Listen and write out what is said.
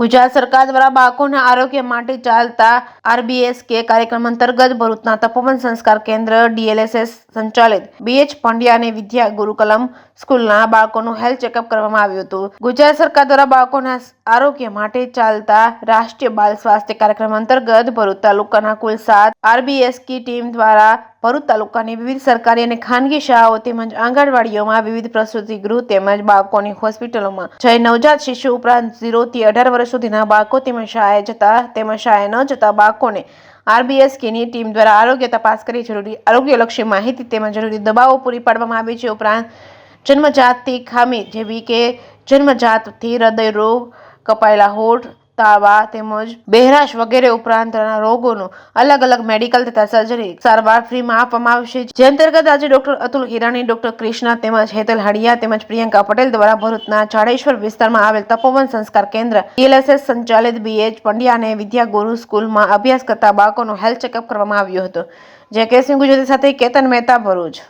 ગુજરાત સરકાર દ્વારા બાળકોના આરોગ્ય માટે ચાલતા RBSK કાર્યક્રમ અંતર્ગત ભરૂચના તપોવન સંસ્કાર કેન્દ્ર DLSS સંચાલિત BH પંડ્યા અને વિદ્યા ગુરુકુલમ સ્કૂલના બાળકોનું હેલ્થ ચેકઅપ કરવામાં આવ્યું હતું. ગુજરાત સરકાર દ્વારા બાળકોના આરોગ્ય માટે ચાલતા રાષ્ટ્રીય બાલ સ્વાસ્થ્ય કાર્યક્રમ અંતર્ગત ભરૂચ તાલુકાના કુલ 7 RBSK ટીમ દ્વારા ભરૂચ તાલુકાની વિવિધ સરકારી અને ખાનગી શાળાઓ તેમજ આંગણવાડીઓમાં વિવિધ પ્રસૂતિ ગૃહ તેમજ બાળકોની હોસ્પિટલોમાં જઈ નવજાત શિશુ ઉપરાંત 0 થી 18 વર્ષ સુધીના બાળકો તેમજ શાળાએ ન જતા બાળકોને RBSKની ટીમ દ્વારા આરોગ્ય તપાસ કરી જરૂરી આરોગ્યલક્ષી માહિતી તેમજ જરૂરી દવાઓ પૂરી પાડવામાં આવી છે. ઉપરાંત જન્મજાતથી ખામી જેવી કે જન્મજાતથી હૃદય રોગ, કપાયેલા હોઠ, તાવા તેમજ બહેરાશ વગેરે ઉપરાંતના રોગોનું અલગ અલગ મેડિકલ તથા સર્જરી સારવાર ફ્રીમાં આપવામાં આવશે. જે અંતર્ગત આજે ડોક્ટર અતુલ હિરાણી, ડોક્ટર ક્રિષ્ના તેમજ હેતલ હડિયા તેમજ પ્રિયંકા પટેલ દ્વારા ભરૂચના જાડેશ્વર વિસ્તારમાં આવેલ તપોવન સંસ્કાર કેન્દ્ર DLSS સંચાલિત BH પંડ્યા અને વિદ્યા ગુરુ સ્કૂલમાં અભ્યાસ કરતા બાળકોનું હેલ્થ ચેકઅપ કરવામાં આવ્યું હતું. જે કેસની ગુજરાતી સાથે કેતન મહેતા, ભરૂચ.